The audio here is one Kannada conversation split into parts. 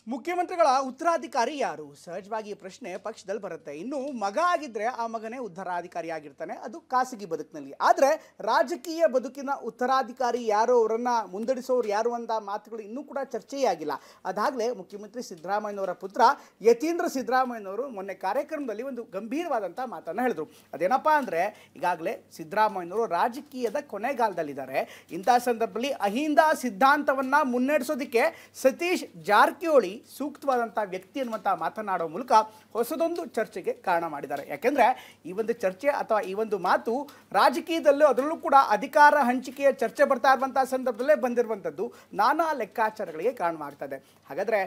ಮುಖ್ಯಮಂತ್ರಿಗಳ ಉತ್ತರಾಧಿಕಾರಿ ಯಾರು? ಸಹಜವಾಗಿ ಪ್ರಶ್ನೆ ಪಕ್ಷದಲ್ಲಿ ಬರುತ್ತೆ. ಇನ್ನು ಮಗ ಆಗಿದ್ರೆ ಆ ಮಗನೇ ಉತ್ತರಾಧಿಕಾರಿ ಆಗಿರ್ತಾನೆ, ಅದು ಖಾಸಗಿ ಬದುಕಿನಲ್ಲಿ. ಆದರೆ ರಾಜಕೀಯ ಬದುಕಿನ ಉತ್ತರಾಧಿಕಾರಿ ಯಾರು, ಅವರನ್ನು ಮುನ್ನಡೆಸೋರು ಯಾರು ಅಂತ ಮಾತುಗಳು ಇನ್ನೂ ಕೂಡ ಚರ್ಚೆಯೇ ಆಗಿಲ್ಲ. ಅದಾಗಲೇ ಮುಖ್ಯಮಂತ್ರಿ ಸಿದ್ದರಾಮಯ್ಯನವರ ಪುತ್ರ ಯತೀಂದ್ರ ಸಿದ್ದರಾಮಯ್ಯನವರು ಮೊನ್ನೆ ಕಾರ್ಯಕ್ರಮದಲ್ಲಿ ಒಂದು ಗಂಭೀರವಾದಂಥ ಮಾತನ್ನು ಹೇಳಿದ್ರು. ಅದೇನಪ್ಪ ಅಂದರೆ, ಈಗಾಗಲೇ ಸಿದ್ದರಾಮಯ್ಯನವರು ರಾಜಕೀಯದ ಕೊನೆಗಾಲದಲ್ಲಿದ್ದಾರೆ. ಇಂಥ ಸಂದರ್ಭದಲ್ಲಿ ಅಹಿಂದ ಸಿದ್ಧಾಂತವನ್ನು ಮುನ್ನಡೆಸೋದಕ್ಕೆ ಸತೀಶ್ ಜಾರಕಿಹೊಳಿ ಸೂಕ್ತವಾದಂಥ ವ್ಯಕ್ತಿ ಅನ್ನುವಂಥ ಮಾತನಾಡೋ ಮೂಲಕ ಹೊಸದೊಂದು ಚರ್ಚೆಗೆ ಕಾರಣ ಮಾಡಿದ್ದಾರೆ. ಯಾಕೆಂದರೆ ಈ ಒಂದು ಚರ್ಚೆ ಅಥವಾ ಈ ಒಂದು ಮಾತು ರಾಜಕೀಯದಲ್ಲೂ ಅದರಲ್ಲೂ ಕೂಡ ಅಧಿಕಾರ ಹಂಚಿಕೆಯ ಚರ್ಚೆ ಬರ್ತಾ ಇರುವಂಥ ಸಂದರ್ಭದಲ್ಲೇ ಬಂದಿರುವಂಥದ್ದು ನಾನಾ ಲೆಕ್ಕಾಚಾರಗಳಿಗೆ ಕಾರಣವಾಗ್ತದೆ. ಹಾಗಾದರೆ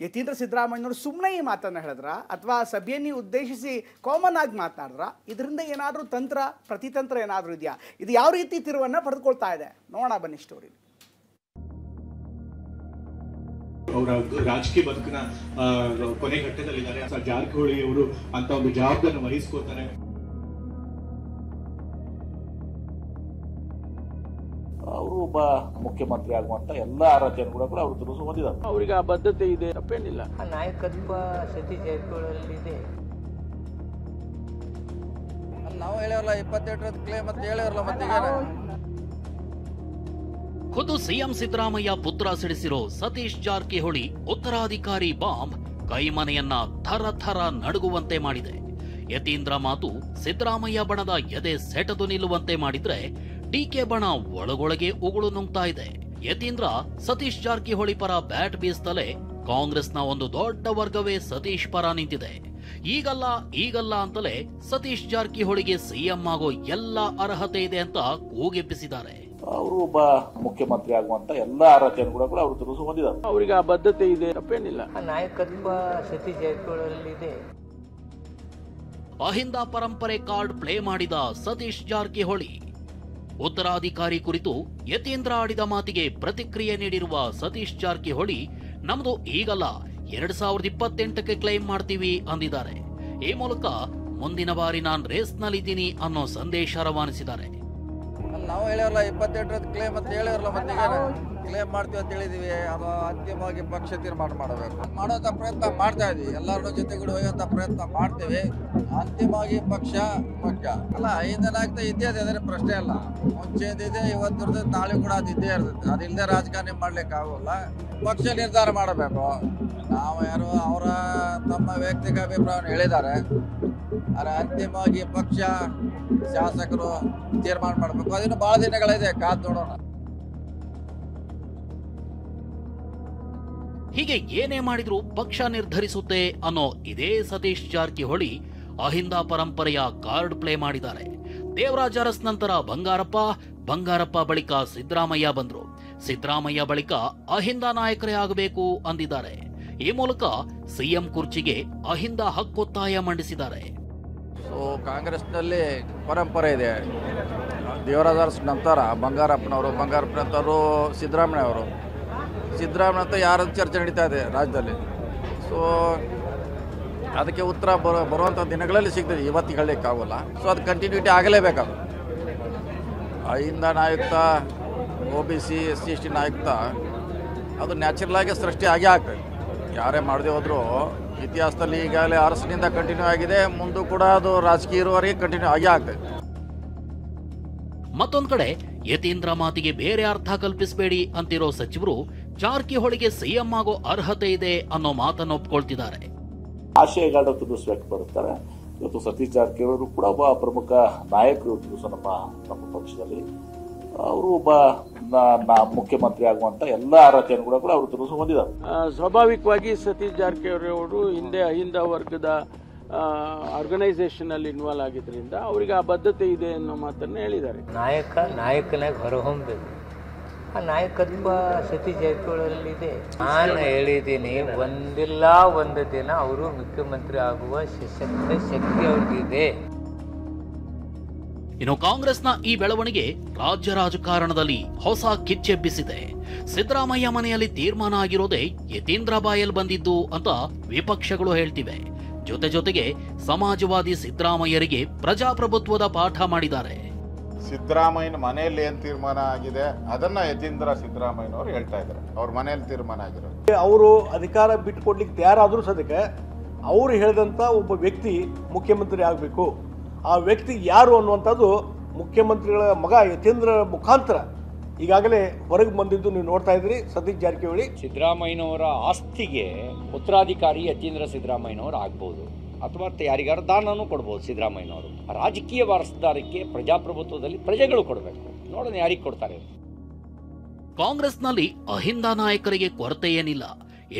ಯತೀಂದ್ರ ಸಿದ್ದರಾಮಯ್ಯನವರು ಸುಮ್ಮನೆ ಈ ಮಾತನ್ನು ಹೇಳಿದ್ರ ಅಥವಾ ಸಭೆಯನ್ನು ಉದ್ದೇಶಿಸಿ ಕಾಮನ್ ಆಗಿ ಮಾತನಾಡಿದ್ರ? ಇದರಿಂದ ಏನಾದರೂ ತಂತ್ರ ಪ್ರತಿತಂತ್ರ ಏನಾದರೂ ಇದೆಯಾ? ಇದು ಯಾವ ರೀತಿ ತಿರುವನ್ನು ಪಡೆದುಕೊಳ್ತಾ ಇದೆ ನೋಡೋಣ ಬನ್ನಿ ಸ್ಟೋರಿ. ಅವರ ರಾಜಕೀಯ ಬದುಕಿನ ಕೊನೆ ಘಟ್ಟದಲ್ಲಿದ್ದಾರೆ. ಜಾರಕಿಹೊಳಿ ಅವರು ಅಂತ ಒಂದು ಜವಾಬ್ದಾರಿ ವಹಿಸ್ಕೋತಾರೆ. ಅವರು ಒಬ್ಬ ಮುಖ್ಯಮಂತ್ರಿ ಆಗುವಂತ ಎಲ್ಲ ಅರ್ಹತೆಯನ್ನು ಕೂಡ ಅವರು ತುರುಸು ಹೊಂದಿದ್ದಾರೆ. ಅವರಿಗೆ ಆ ಬದ್ಧತೆ ಇದೆ, ತಪ್ಪೇನಿಲ್ಲ. ನಾಯಕತ್ವ ಸತೀಶ್ ಜಾರಕಿಹೊಳಿ ಇದೆ. ನಾವು ಹೇಳೋಲ್ಲ 28 ಕ್ಲೇಮ್ ಅಂತ ಹೇಳೋಲ್ಲ. ಮತ್ತೆ ಖುದ್ದು ಸಿಎಂ ಸಿದ್ದರಾಮಯ್ಯ ಪುತ್ರ ಸಿಡಿಸಿರೋ ಸತೀಶ್ ಜಾರಕಿಹೊಳಿ ಉತ್ತರಾಧಿಕಾರಿ ಬಾಂಬ್ ಕೈಮನೆಯನ್ನ ಥರ ಥರ ನಡುಗುವಂತೆ ಮಾಡಿದೆ. ಯತೀಂದ್ರ ಮಾತು ಸಿದ್ದರಾಮಯ್ಯ ಬಣದ ಎದೆ ಸೆಟದು ನಿಲ್ಲುವಂತೆ ಮಾಡಿದ್ರೆ ಡಿಕೆ ಬಣ ಒಳಗೊಳಗೆ ಉಗುಳು ನುಂಗ್ತಾ ಇದೆ. ಯತೀಂದ್ರ ಸತೀಶ್ ಜಾರಕಿಹೊಳಿ ಪರ ಬ್ಯಾಟ್ ಬೀಸ್ತಲೇ ಕಾಂಗ್ರೆಸ್ನ ಒಂದು ದೊಡ್ಡ ವರ್ಗವೇ ಸತೀಶ್ ಪರ ನಿಂತಿದೆ. ಈಗಲ್ಲ ಅಂತಲೇ ಸತೀಶ್ ಜಾರಕಿಹೊಳಿಗೆ ಸಿಎಂ ಆಗೋ ಎಲ್ಲ ಅರ್ಹತೆ ಇದೆ ಅಂತ ಕೂಗೆಬ್ಬಿಸಿದ್ದಾರೆ. ಅವರು ಒಬ್ಬ ಮುಖ್ಯಮಂತ್ರಿ ಆಗುವಂತ ಎಲ್ಲ ಅರ್ಹತೆಯನ್ನು ಕೂಡ ಅವರು ತುರುಸು ಹೊಂದಿದ್ದಾರೆ. ಅವರಿಗೆ ಆ ಬದ್ಧತೆ ಇದೆ, ತಪ್ಪೇನಿಲ್ಲ. ನಾಯಕತ್ವ ಸತೀಶ್ ಜಾರಕಿಹೊಳಿ ಇದೆ. ಅಹಿಂದ ಪರಂಪರೆ ಕಾರ್ಡ್ ಪ್ಲೇ ಮಾಡಿದ ಸತೀಶ್ ಜಾರಕಿಹೊಳಿ ಉತ್ತರಾಧಿಕಾರಿ ಕುರಿತು ಯತೀಂದ್ರ ಆಡಿದ ಮಾತಿಗೆ ಪ್ರತಿಕ್ರಿಯೆ ನೀಡಿರುವ ಸತೀಶ್ ಜಾರಕಿಹೊಳಿ, ನಮ್ದು ಈಗಲ್ಲ 2028ಕ್ಕೆ ಕ್ಲೈಮ್ ಮಾಡ್ತೀವಿ ಅಂದಿದ್ದಾರೆ. ಈ ಮೂಲಕ ಮುಂದಿನ ಬಾರಿ ನಾನ್ ರೇಸ್ನಲ್ಲಿದ್ದೀನಿ ಅನ್ನೋ ಸಂದೇಶ ರವಾನಿಸಿದ್ದಾರೆ. ನಾವು ಹೇಳೋಲ್ಲ 28 ಕ್ಲೇಮ್ ಅಂತ ಹೇಳೋಲ್ಲ. ಮತ್ತೆ ಕ್ಲೇಮ್ ಮಾಡ್ತೀವಿ ಅಂತ ಹೇಳಿದೀವಿ. ಅದು ಅಂತಿಮವಾಗಿ ಪಕ್ಷ ತೀರ್ಮಾನ ಮಾಡಬೇಕು. ಮಾಡೋಂಥ ಪ್ರಯತ್ನ ಮಾಡ್ತಾ ಇದೀವಿ. ಎಲ್ಲರ ಜೊತೆಗೂಡಿ ಹೋಗುವಂಥ ಪ್ರಯತ್ನ ಮಾಡ್ತೀವಿ. ಅಂತಿಮವಾಗಿ ಪಕ್ಷ ಅಲ್ಲ, 5 ಆಗ್ತಾ ಇದ್ದೇ ಅದರ ಪ್ರಶ್ನೆ ಅಲ್ಲ. ಮುಂಚೆದಿದೆ, ಇವತ್ತಿರ್ತದೆ, ನಾಳೆ ಕೂಡ ಅದು ಇದ್ದೇ ಇರ್ತದೆ. ಅದಿಲ್ಲದೆ ರಾಜಕಾರಣ ಮಾಡ್ಲಿಕ್ಕೆ ಆಗೋಲ್ಲ. ಪಕ್ಷ ನಿರ್ಧಾರ ಮಾಡಬೇಕು. ನಾವು ಯಾರು ಅವರ ತಮ್ಮ ವೈಯಕ್ತಿಕ ಅಭಿಪ್ರಾಯವನ್ನು ಹೇಳಿದ್ದಾರೆ. ಆದರೆ ಅಂತಿಮವಾಗಿ ಪಕ್ಷ ಶಾಸಕರು ತೀರ್ಮಾನ ಮಾಡಬೇಕು. ಅದಿನ್ನು ಬಹಳ ದಿನಗಳಿದೆ, ಕಾದು ನೋಡೋಣ. ಹೀಗೆ ಏನೇ ಮಾಡಿದ್ರೂ ಪಕ್ಷ ನಿರ್ಧರಿಸುತ್ತೆ ಅನ್ನೋ ಇದೇ ಸತೀಶ್ ಜಾರಕಿಹೊಳಿ ಅಹಿಂದ ಪರಂಪರೆಯ ಕಾರ್ಡ್ ಪ್ಲೇ ಮಾಡಿದ್ದಾರೆ. ದೇವರಾಜ ಅರಸ್ ನಂತರ ಬಂಗಾರಪ್ಪ ಬಳಿಕ ಸಿದ್ದರಾಮಯ್ಯ ಬಂದ್ರು. ಸಿದ್ದರಾಮಯ್ಯ ಬಳಿಕ ಅಹಿಂದ ನಾಯಕರೇ ಆಗಬೇಕು ಅಂದಿದ್ದಾರೆ. ಈ ಮೂಲಕ ಸಿಎಂ ಕುರ್ಚಿಗೆ ಅಹಿಂದ ಹಕ್ಕೊತ್ತಾಯ ಮಂಡಿಸಿದ್ದಾರೆ. ಕಾಂಗ್ರೆಸ್ನಲ್ಲಿ ಪರಂಪರೆ ಇದೆ. ದೇವರಾಜ ಅರಸ್ ನಂತರ ಬಂಗಾರಪ್ಪನವರು ಸಿದ್ದರಾಮಯ್ಯ ಅಂತ ಯಾರ ಚರ್ಚೆ ನಡೀತಾ ಇದೆ ರಾಜ್ಯದಲ್ಲಿ. ಸೊ ಅದಕ್ಕೆ ಉತ್ತರ ಬರುವಂಥ ದಿನಗಳಲ್ಲಿ ಸಿಗ್ತದೆ. ಇವತ್ತಿಗೆ ಹೇಳಲಿಕ್ಕಾಗಲ್ಲ. ಸೊ ಅದು ಕಂಟಿನ್ಯೂಟಿ ಆಗಲೇಬೇಕಾಗುತ್ತೆ. ಅಹಿಂದ ನಾಯಕತ್ವ, OBC SC ನಾಯಕತ್ವ ಅದು ನ್ಯಾಚುರಲ್ ಆಗಿ ಸೃಷ್ಟಿ ಆಗೇ ಆಗ್ತದೆ. ಯಾರೇ ಮಾಡದೆ ಹೋದರೂ ಇತಿಹಾಸದಲ್ಲಿ ಈಗಾಗಲೇ ಅರಸನಿಂದ ಕಂಟಿನ್ಯೂ ಆಗಿದೆ. ಮುಂದೂ ಕೂಡ ಅದು ರಾಜಕೀಯ ಇರುವವರೆಗೆ ಕಂಟಿನ್ಯೂ ಆಗೇ ಆಗ್ತದೆ. ಮತ್ತೊಂದು ಕಡೆ ಯತೀಂದ್ರ ಮಾತಿಗೆ ಬೇರೆ ಅರ್ಥ ಕಲ್ಪಿಸಬೇಡಿ ಅಂತಿರೋ ಸಚಿವರು ಜಾರಕಿಹೊಳಿಗೆ ಸಿಎಂ ಆಗೋ ಅರ್ಹತೆ ಇದೆ ಅನ್ನೋ ಮಾತನ್ನು ಒಪ್ಕೊಳ್ತಿದ್ದಾರೆ. ಆಶಯಗಳನ್ನ ತುರುಸು ವ್ಯಕ್ತಪಡಿಸ್ತಾರೆ. ಇವತ್ತು ಸತೀಶ್ ಜಾರಕಿಹೊಳಿ ಕೂಡ ಒಬ್ಬ ಪ್ರಮುಖ ನಾಯಕರು ತುರುಸು ನಮ್ಮ ಪಕ್ಷದಲ್ಲಿ. ಅವರು ಒಬ್ಬ ಮುಖ್ಯಮಂತ್ರಿ ಆಗುವಂತ ಎಲ್ಲ ಅರ್ಹತೆಯನ್ನು ಕೂಡ ಅವರು ತುರುಸು ಹೊಂದಿದ್ದಾರೆ. ಸ್ವಾಭಾವಿಕವಾಗಿ ಸತೀಶ್ ಜಾರಕಿಹೊಳಿ ಅವರು ಹಿಂದೆ ಅಹಿಂದ ವರ್ಗದ ಆರ್ಗನೈಸೇಷನ್ ಅಲ್ಲಿ ಇನ್ವಾಲ್ವ್ ಆಗಿದ್ರಿಂದ ಅವರಿಗೆ ಆ ಬದ್ಧತೆ ಇದೆ ಅನ್ನೋ ಮಾತನ್ನ ಹೇಳಿದ್ದಾರೆ. ನಾಯಕನಾಗಿ ಹೊರಹೊಮ್ಮಬೇಕು. ಆ ನಾಯಕತ್ವ ಸತೀಶ್ ಜಾರಕಿಹೊಳಿ ಇದೆ. ನಾನು ಹೇಳಿದ್ದೀನಿ, ಒಂದು ದಿನ ಅವರು ಮುಖ್ಯಮಂತ್ರಿ ಆಗುವ ಶಕ್ತಿ ಅವ್ರಿಗಿದೆ. ಇನ್ನು ಕಾಂಗ್ರೆಸ್ನ ಈ ಬೆಳವಣಿಗೆ ರಾಜ್ಯ ರಾಜಕಾರಣದಲ್ಲಿ ಹೊಸ ಕಿಚ್ಚೆಬ್ಬಿಸಿದೆ. ಸಿದ್ದರಾಮಯ್ಯ ಮನೆಯಲ್ಲಿ ತೀರ್ಮಾನ ಆಗಿರೋದೇ ಯತೀಂದ್ರ ಬಾಯಲ್ಲಿ ಬಂದಿದ್ದು ಅಂತ ವಿಪಕ್ಷಗಳು ಹೇಳ್ತಿವೆ. ಜೊತೆಗೆ ಸಮಾಜವಾದಿ ಸಿದ್ದರಾಮಯ್ಯರಿಗೆ ಪ್ರಜಾಪ್ರಭುತ್ವದ ಪಾಠ ಮಾಡಿದ್ದಾರೆ. ಸಿದ್ದರಾಮಯ್ಯನ ಮನೆಯಲ್ಲಿ ಏನು ತೀರ್ಮಾನ ಆಗಿದೆ ಅದನ್ನ ಯತೀಂದ್ರ ಸಿದ್ದರಾಮಯ್ಯನವರು ಹೇಳ್ತಾ ಇದ್ದಾರೆ. ಅವ್ರ ಮನೆಯಲ್ಲಿ ತೀರ್ಮಾನ ಆಗಿರೋದು ಅವರು ಅಧಿಕಾರ ಬಿಟ್ಟುಕೊಡ್ಲಿಕ್ಕೆ ತಯಾರಾದರೂ ಸದ್ಯಕ್ಕೆ ಅವರು ಹೇಳಿದಂಥ ಒಬ್ಬ ವ್ಯಕ್ತಿ ಮುಖ್ಯಮಂತ್ರಿ ಆಗಬೇಕು. ಆ ವ್ಯಕ್ತಿ ಯಾರು ಅನ್ನುವಂಥದ್ದು ಮುಖ್ಯಮಂತ್ರಿಗಳ ಮಗ ಯತೀಂದ್ರ ಮುಖಾಂತರ ಈಗಾಗಲೇ ಹೊರಗೆ ಬಂದಿದ್ದು ನೀವು ನೋಡ್ತಾ ಇದ್ರಿ. ಸತೀಶ್ ಜಾರಕಿಹೊಳಿ ಸಿದ್ದರಾಮಯ್ಯನವರ ಆಸ್ತಿಗೆ ಉತ್ತರಾಧಿಕಾರಿ ಯತೀಂದ್ರ ಸಿದ್ದರಾಮಯ್ಯನವರು ಆಗ್ಬೋದು, ಅಥವಾ ಯಾರಿಗಾರ ದಾನನೂ ಕೊಡ್ಬೋದು. ಸಿದ್ದರಾಮಯ್ಯನವರು ರಾಜಕೀಯ ವಾರಸುದಾರಕ್ಕೆ ಪ್ರಜಾಪ್ರಭುತ್ವದಲ್ಲಿ ಪ್ರಜೆಗಳು ಕೊಡಬೇಕು. ನೋಡೋಣ ಯಾರಿಗೆ ಕೊಡ್ತಾರೆ. ಕಾಂಗ್ರೆಸ್ನಲ್ಲಿ ಅಹಿಂದ ನಾಯಕರಿಗೆ ಕೊರತೆ ಏನಿಲ್ಲ.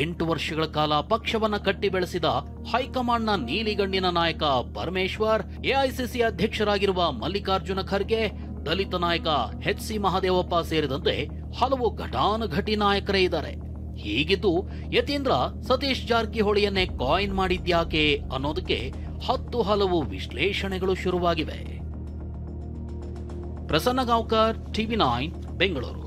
8 ವರ್ಷಗಳ ಕಾಲ ಪಕ್ಷವನ್ನ ಕಟ್ಟಿ ಬೆಳೆಸಿದ ಹೈಕಮಾಂಡ್ನ ನೀಲಿಗಣ್ಣಿನ ನಾಯಕ ಪರಮೇಶ್ವರ್, ಎಐಸಿಸಿ ಅಧ್ಯಕ್ಷರಾಗಿರುವ ಮಲ್ಲಿಕಾರ್ಜುನ ಖರ್ಗೆ, ದಲಿತ ನಾಯಕ HC ಮಹದೇವಪ್ಪ ಸೇರಿದಂತೆ ಹಲವು ಘಟಾನುಘಟಿ ನಾಯಕರೇ ಇದ್ದಾರೆ. ಹೀಗಿದ್ದು ಯತೀಂದ್ರ ಸತೀಶ್ ಜಾರಕಿಹೊಳಿಯನ್ನೇ ಕಾಯಿನ್ ಮಾಡಿದ್ಯಾಕೆ ಅನ್ನೋದಕ್ಕೆ ಹಲವು ವಿಶ್ಲೇಷಣೆಗಳು ಶುರುವಾಗಿವೆ. ಪ್ರಸನ್ನ ಗಾಂವ್ಕರ್, TV9 ಬೆಂಗಳೂರು.